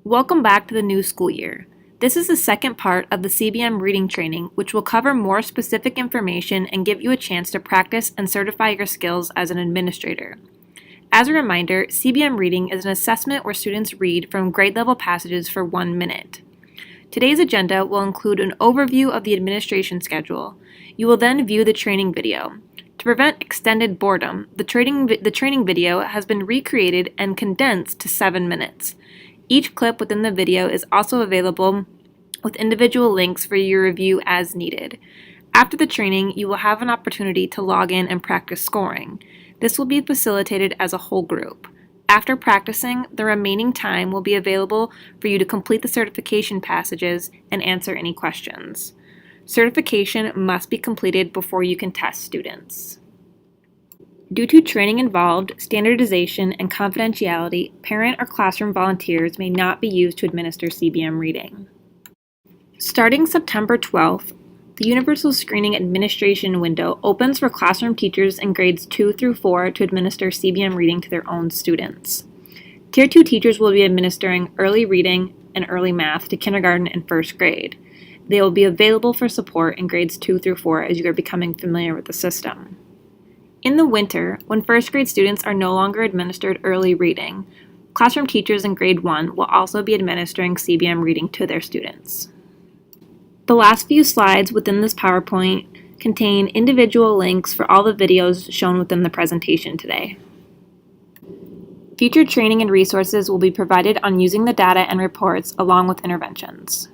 Welcome back to the new school year. This is the second part of the CBM reading training, which will cover more specific information and give you a chance to practice and certify your skills as an administrator. As a reminder, CBM reading is an assessment where students read from grade level passages for 1 minute. Today's agenda will include an overview of the administration schedule. You will then view the training video. To prevent extended boredom, the training video has been recreated and condensed to 7 minutes. Each clip within the video is also available with individual links for your review as needed. After the training, you will have an opportunity to log in and practice scoring. This will be facilitated as a whole group. After practicing, the remaining time will be available for you to complete the certification passages and answer any questions. Certification must be completed before you can test students. Due to training involved, standardization, and confidentiality, parent or classroom volunteers may not be used to administer CBM reading. Starting September 12th, the Universal Screening Administration window opens for classroom teachers in grades 2 through 4 to administer CBM reading to their own students. Tier 2 teachers will be administering early reading and early math to kindergarten and first grade. They will be available for support in grades 2 through 4 as you are becoming familiar with the system. In the winter, when first grade students are no longer administered early reading, classroom teachers in grade 1 will also be administering CBM reading to their students. The last few slides within this PowerPoint contain individual links for all the videos shown within the presentation today. Future training and resources will be provided on using the data and reports along with interventions.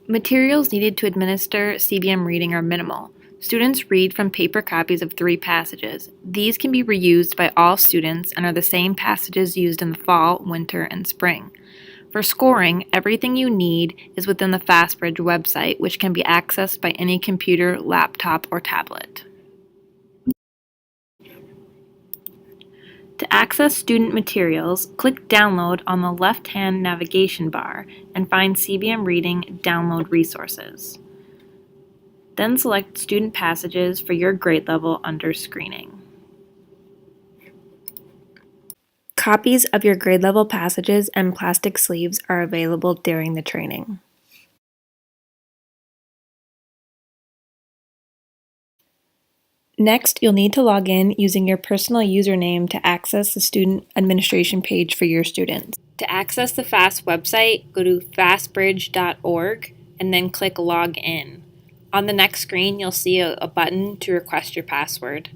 Materials needed to administer CBM reading are minimal. Students read from paper copies of 3 passages. These can be reused by all students and are the same passages used in the fall, winter, and spring. For scoring, everything you need is within the FastBridge website, which can be accessed by any computer, laptop, or tablet. To access student materials, click Download on the left-hand navigation bar and find CBM Reading Download Resources. Then select Student Passages for your grade level under Screening. Copies of your grade level passages and plastic sleeves are available during the training. Next, you'll need to log in using your personal username to access the student administration page for your students. To access the FAST website, go to fastbridge.org and then click Log In. On the next screen, you'll see a button to request your password.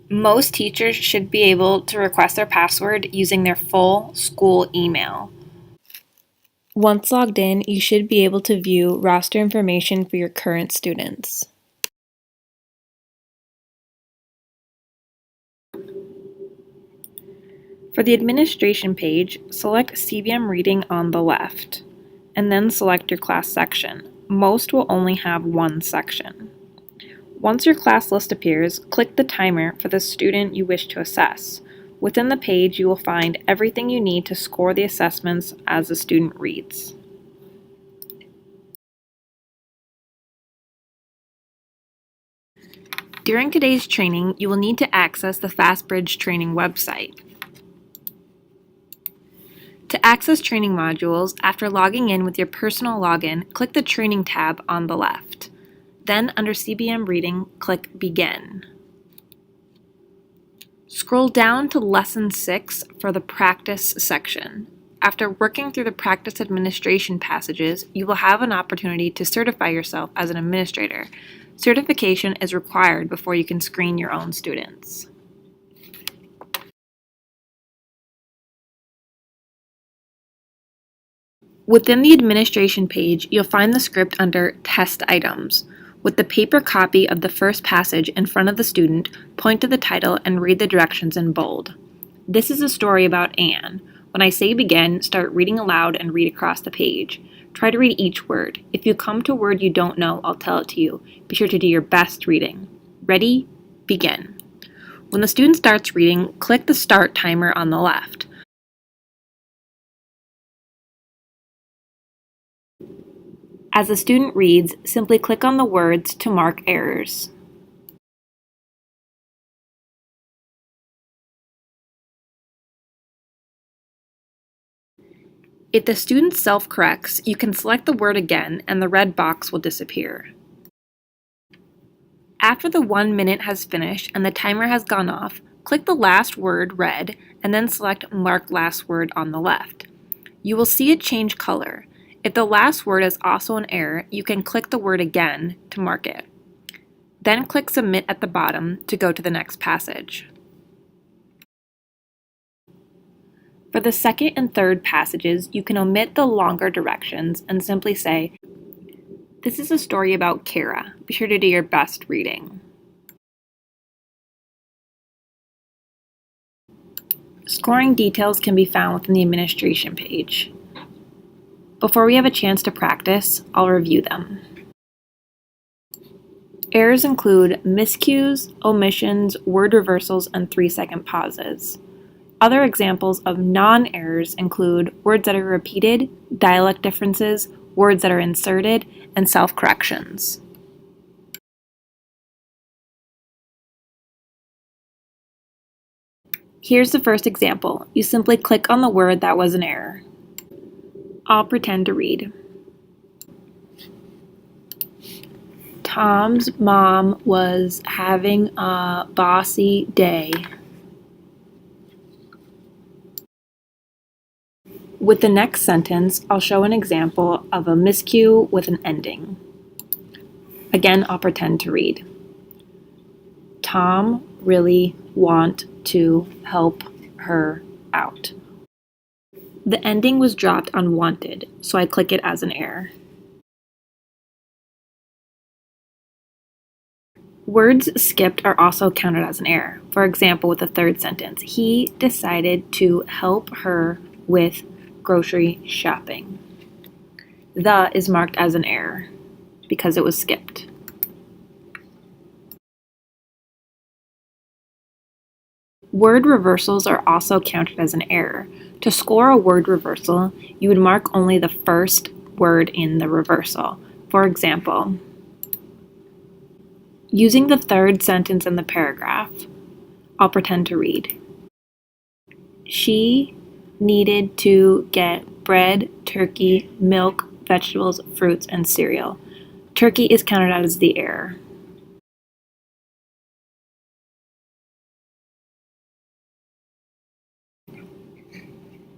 Most teachers should be able to request their password using their full school email. Once logged in, you should be able to view roster information for your current students. For the administration page, select CBM Reading on the left, and then select your class section. Most will only have one section. Once your class list appears, click the timer for the student you wish to assess. Within the page, you will find everything you need to score the assessments as the student reads. During today's training, you will need to access the FastBridge training website. To access training modules, after logging in with your personal login, click the Training tab on the left. Then, under CBM Reading, click Begin. Scroll down to Lesson 6 for the Practice section. After working through the practice administration passages, you will have an opportunity to certify yourself as an administrator. Certification is required before you can screen your own students. Within the administration page, you'll find the script under Test Items. With the paper copy of the first passage in front of the student, point to the title and read the directions in bold. This is a story about Anne. When I say begin, start reading aloud and read across the page. Try to read each word. If you come to a word you don't know, I'll tell it to you. Be sure to do your best reading. Ready? Begin. When the student starts reading, click the Start timer on the left. As the student reads, simply click on the words to mark errors. If the student self-corrects, you can select the word again and the red box will disappear. After the 1 minute has finished and the timer has gone off, click the last word red and then select Mark Last Word on the left. You will see it change color. If the last word is also an error, you can click the word again to mark it. Then click Submit at the bottom to go to the next passage. For the second and third passages, you can omit the longer directions and simply say, "This is a story about Kara. Be sure to do your best reading." Scoring details can be found within the administration page. Before we have a chance to practice, I'll review them. Errors include miscues, omissions, word reversals, and 3-second pauses. Other examples of non-errors include words that are repeated, dialect differences, words that are inserted, and self-corrections. Here's the first example. You simply click on the word that was an error. I'll pretend to read. Tom's mom was having a bossy day. With the next sentence, I'll show an example of a miscue with an ending. Again, I'll pretend to read. Tom really want to help her out. The ending was dropped on wanted, so I click it as an error. Words skipped are also counted as an error. For example, with the third sentence, he decided to help her with grocery shopping. The is marked as an error because it was skipped. Word reversals are also counted as an error. To score a word reversal, you would mark only the first word in the reversal. For example, using the third sentence in the paragraph, I'll pretend to read. She needed to get bread, turkey, milk, vegetables, fruits, and cereal. Turkey is counted as the error.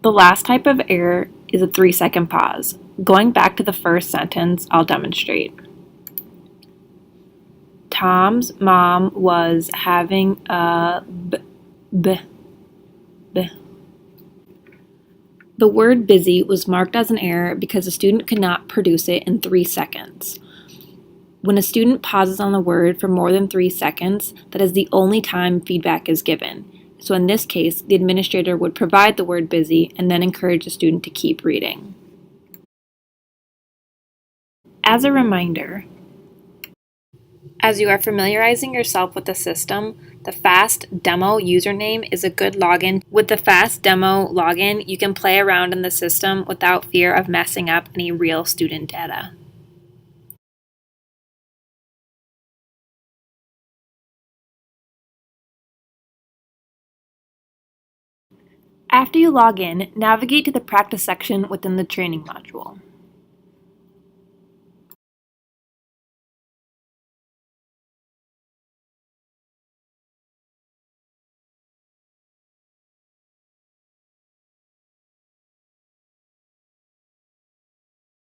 The last type of error is a 3-second pause. Going back to the first sentence, I'll demonstrate. Tom's mom was having a b. The word busy was marked as an error because the student could not produce it in 3 seconds. When a student pauses on the word for more than 3 seconds, that is the only time feedback is given. So in this case, the administrator would provide the word busy and then encourage the student to keep reading. As a reminder, as you are familiarizing yourself with the system, the FAST Demo username is a good login. With the FAST Demo login, you can play around in the system without fear of messing up any real student data. After you log in, navigate to the practice section within the training module.